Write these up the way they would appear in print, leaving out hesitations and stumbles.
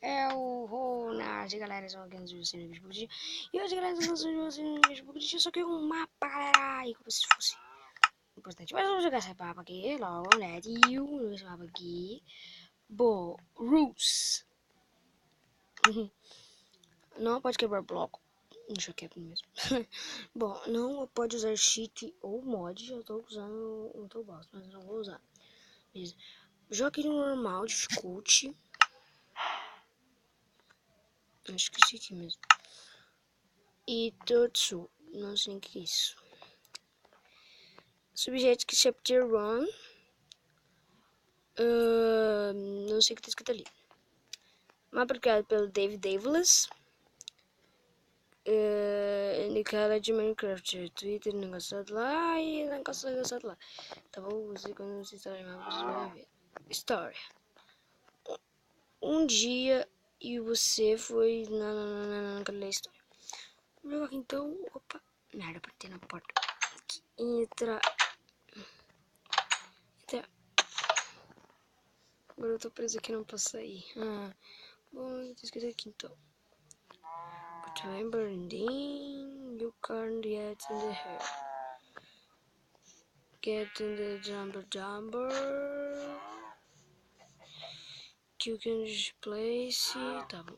é o Ronald, galera, são aqui no Facebook. E hoje, galera, estamos no Facebook, só que um mapa, galera, e como se fosse importante. Mas vamos jogar esse mapa aqui, logo, né, e esse mapa aqui. Bom, rules. Não pode quebrar bloco. Deixa eu quebrar mesmo. Bom, não pode usar cheat ou mod. Eu tô usando o Toolbox, mas eu não vou usar. Beleza. Jogue no normal, dificulte. Acho que esse aqui mesmo. E Tutsu. Não sei o que é isso. Subject Chapter 1. Não sei o que tá escrito ali. Mapa criado pelo David Davis. Indicada de Minecraft, Twitter, negociado lá e negociado lá. Tá bom? Você, quando você instalar o mapa, você vai ver. História. Um dia e você foi naquela história. Vamos jogar aqui então. Opa, merda, apertei na porta. Aqui, entra. Agora eu tô preso aqui, não posso sair. Bom, tá escrito aqui então. But remember, you can't get in the hair. Get in the jumper. You can just place. Tá bom.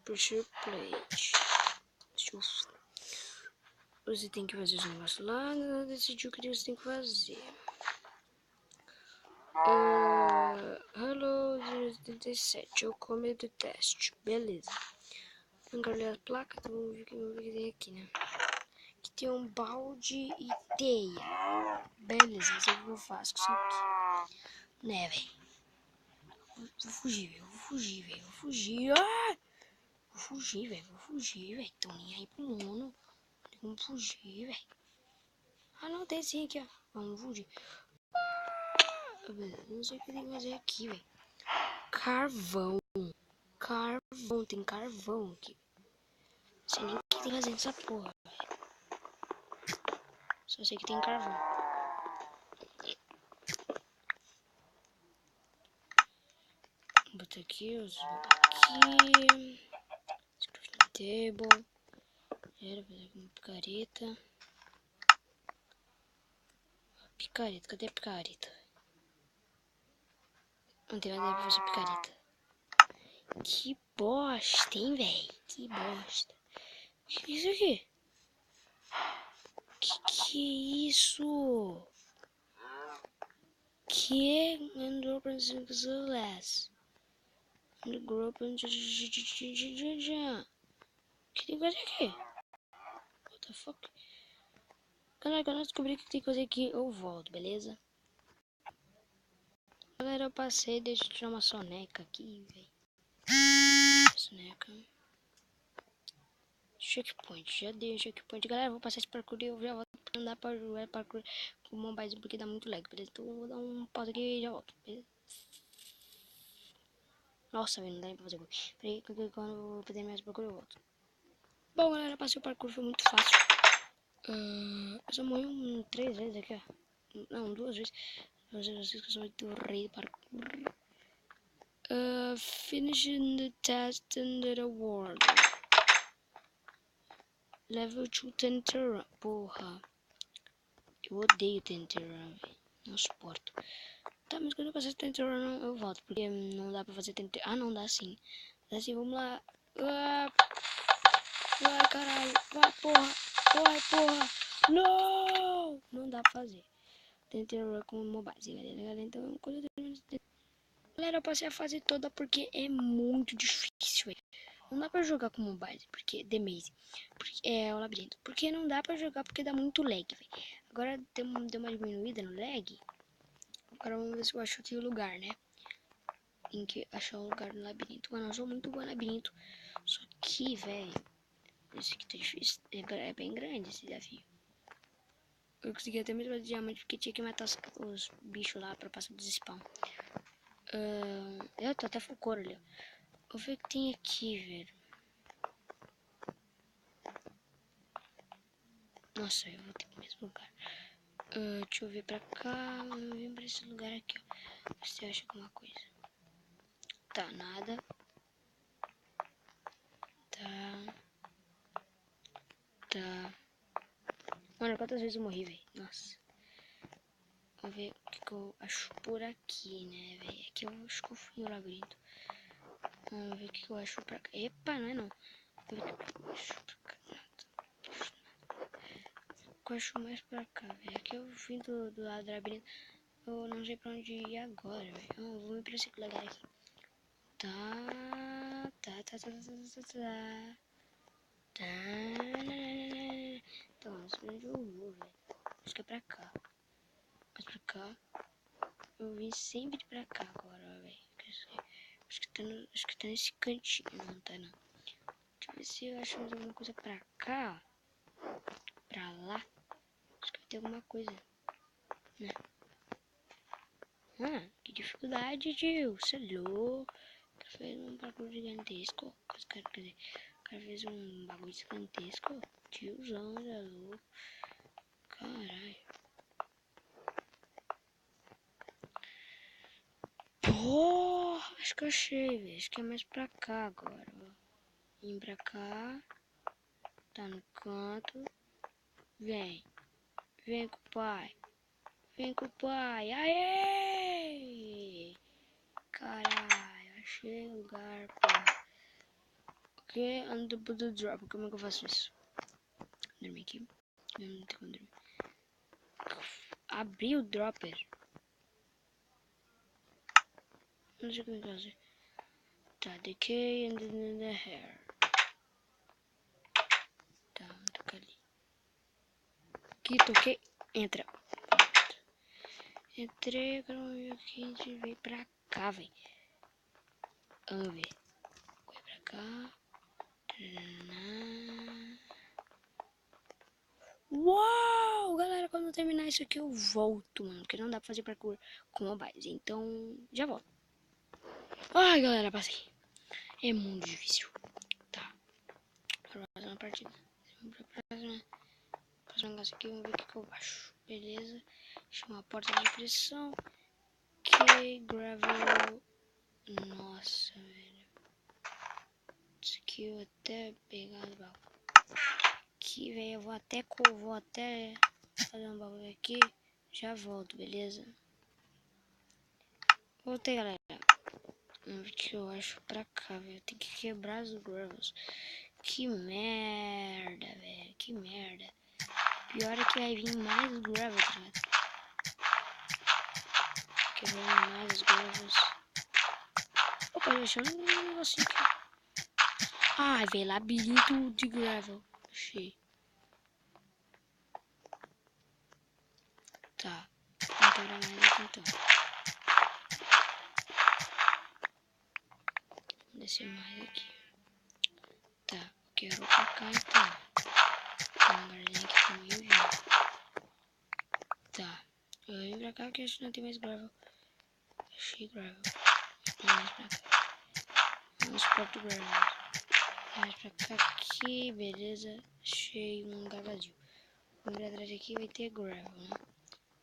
Pressure plate. Você tem que fazer os negócios lá. Decidiu o que você tem que fazer. Hello 077. Eu comi do teste. Beleza. Vamos ler a placa. Então vamos ver o que tem aqui, né? Aqui tem um balde e teia. Beleza, mas o que eu faço com isso aqui? Né, velho? Vou fugir, velho. Vou fugir. Ah! Vou fugir, velho. Tô nem aí pro mundo. Tem como fugir, velho. Ah, não, tem sim aqui, ó. Vamos fugir. Não sei o que tem que fazer aqui, velho. Carvão. Tem carvão aqui. Não sei nem o que tem que fazer nessa porra, velho. Só sei que tem carvão. Vou botar aqui, aqui. Table. Era fazer uma picareta. Cadê a picareta? Não tem nada pra fazer picareta. Que bosta, hein, velho? Que bosta. Que é isso aqui? Que é isso? Que andou pra cima do Celeste? Andou pra cima. Que tem coisa aqui? What the fuck? Galera, quando eu descobrir o que tem coisa aqui, eu volto, beleza? Galera, eu passei, deixa eu tirar uma soneca aqui, velho. Soneca. Checkpoint, já dei um checkpoint. Galera, vou passar esse parkour e eu já volto pra andar para jogar parkour com o mobile porque dá muito lag, beleza? Então eu vou dar um pausa aqui e já volto, beleza? Nossa, velho, não dá nem pra fazer gol. Peraí, quando eu fazer mais parkour eu volto. Bom, galera, passei o parkour, foi muito fácil. Eu só morri 3 vezes aqui, ó. Não, 2 vezes. Vocês que eu sou muito rei do parkour. Finishing the test under the world. Level 2 Tenterun. Porra. Eu odeio Tenterun, velho. Não suporto. Tá, mas quando eu passar Tenterun eu volto. Porque não dá pra fazer Tenterun. Ah, não dá sim. Dá sim, vamos lá. Vai, caralho. Vai, porra. Vai, porra. Não! Não dá pra fazer. Tenterun com mobile, galera. Então, quando eu terminar... Galera, eu passei a fase toda porque é muito difícil, velho. Não dá pra jogar com mobile, porque The Maze, porque é o labirinto. Porque não dá pra jogar porque dá muito lag, velho. Agora deu uma diminuída no lag. Agora vamos ver se eu acho aqui o lugar, né? Tem que achar o lugar no labirinto. Mano, eu sou muito bom no labirinto. Só que, velho, esse aqui tá difícil. É bem grande esse desafio. Eu consegui até mesmo fazer diamante porque tinha que matar os bichos lá pra passar dos spawn. Eu tô até full cor ali, ó. Vou ver o que tem aqui, velho. Nossa, eu vou ter pro mesmo lugar. Deixa eu ver pra cá. Eu vim pra esse lugar aqui, ó. Ver se eu acho alguma coisa. Tá, nada. Tá. Tá. Mano, quantas vezes eu morri, velho? Nossa. Vamos ver o que eu acho por aqui, né, velho? Aqui eu acho que eu fui no labirinto. Vamos ver o que eu acho pra cá. Epa, não é não. Vamos ver o que eu acho pra cá. O que eu acho mais pra cá, velho? Aqui eu vim do lado do labirinto. Eu não sei pra onde ir agora, velho. Vou me pra esse lugar aqui. Tá. Então, não sei onde eu vou, velho. Acho que é pra cá. Mas pra cá. Eu vim sempre pra cá agora, velho. Acho que tá nesse cantinho. Não tá, não. Deixa eu ver se eu acho mais alguma coisa pra cá. Pra lá. Acho que vai ter alguma coisa. Né? Que dificuldade, tio. Você é louco. O cara fez um bagulho gigantesco. Quer dizer, o cara fez um bagulho gigantesco. Tiozão, ele é louco. Caralho. Porra, acho que eu achei, velho. Acho que é mais pra cá agora, ó. Vem pra cá. Tá no canto. Vem. Vem com o pai. Vem com o pai. Aê! Caralho, achei o lugar, pô. Ok, ando do drop. Como é que eu faço isso? Dormir aqui. Não tem como dormir. Abri o dropper. Não sei como é que fazer. Tá, decay and the hair. Tá, vamos tocar ali. Aqui, toquei. Entra. Entrei, agora vamos ver o que a gente veio pra cá, velho. Vamos ver. Vai pra cá. Uau! Galera, quando eu terminar isso aqui eu volto, mano. Porque não dá pra fazer parkour com mobiles. Então, já volto. Ai, galera, passei. É muito difícil. Tá. Próxima partida. Próximo negócio aqui, vamos ver o que eu acho. Beleza. Chama a porta de pressão. Ok, gravel. Nossa, velho. Isso aqui eu vou até pegar o bagulho. Aqui, velho, eu vou até fazer um bagulho aqui. Já volto, beleza? Voltei, galera. Vamos ver o que eu acho pra cá, velho. Tem que quebrar os gravels. Que merda, velho. Que merda. Pior é que vai vir mais gravel, tá ligado? Quebrando mais os gravels. Opa, deixando um negocinho aqui. Ai, velho, labirinto de gravel. Achei. Tá. Não quebra mais aqui então. Vou descer mais aqui. Tá, eu quero pra cá então. Tem um lugarzinho aqui pra mim vir. Tá. Eu vim pra cá porque acho que não tem mais gravel. Achei gravel. Vamos mais pra cá. Vamos para o gravel. Mais pra cá aqui, beleza. Achei um lugar vazio. Vamos vir atrás aqui, vai ter gravel, né?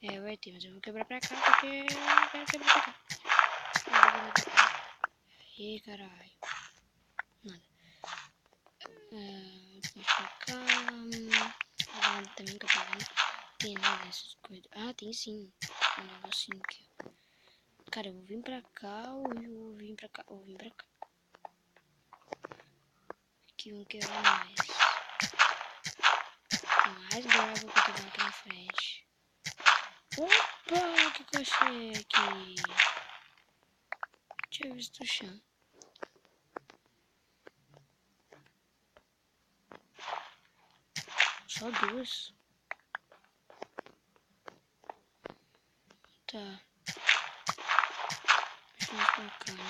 É, vai ter, mas eu vou quebrar pra cá porque eu quero quebrar pra cá. Ih, caralho. Nada. Mais pra cá. Agora também que eu tô vendo. Tem nada dessas coisas. Ah, tem sim. Um negocinho aqui, ó. Cara, eu vou vir pra cá ou eu vou vir pra cá? Eu vou vir pra cá. Aqui vamos quebrar mais. Tem mais gravel pra quebrar aqui na frente. Opa, o que eu achei aqui? Tinha visto o chão. Só duas. Tá. Deixa eu ver pra cá, né?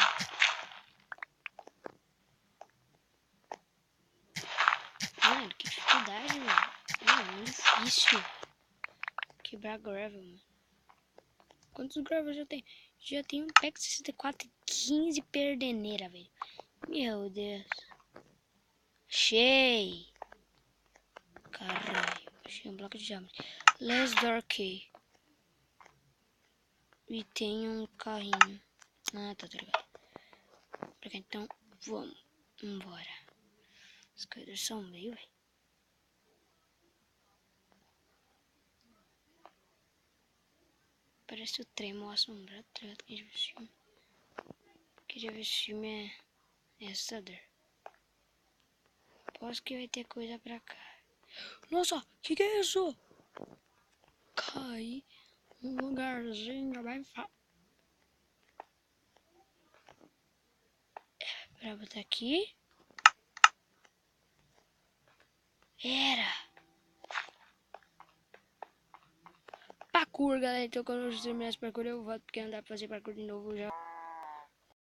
Mano, que dificuldade, mano. Mano, é muito difícil quebrar gravel, mano. Quantos gravel já tem? Já tem um pack 64 e 15 perdeneira, velho. Meu Deus. Achei. Caralho. Achei um bloco de diamante. Let's door key. E tem um carrinho. Ah, tá ligado. Pra cá, então, vamos embora. As coisas são meio, velho. Parece o trem mal assombrado, tá ligado? Queria ver esse filme. Queria ver esse filme, é assustador. Aposto que vai ter coisa pra cá. Nossa, que é isso? Cai um lugarzinho bem fácil. Pra botar aqui. Era. Parkour, galera. Então quando eu terminar esse parkour eu volto. Porque não dá pra fazer parkour de novo já.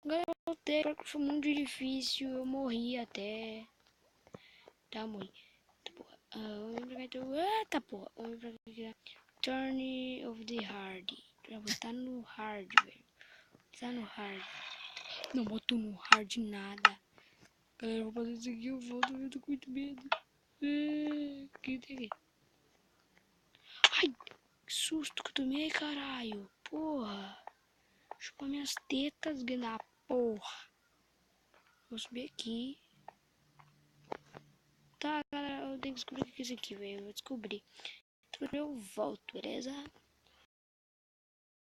Galera, eu voltei. Parkour foi muito difícil. Eu morri até. Tá, morri. Tá, porra. Vamos vir pra cá então. Tá, porra. Vamos vir pra cá. Turn of the hard. Pra botar no hard, velho. Tá no hard. Não botou no hard nada. Galera, eu vou fazer isso aqui. Eu volto. Eu tô com muito medo. O que tem aqui? Ai, que susto que eu tomei, caralho. Porra. Chupa minhas tetas, da porra. Vou subir aqui. Tá, galera, eu tenho que descobrir o que é isso aqui, velho. Eu vou descobrir. Então eu volto, beleza?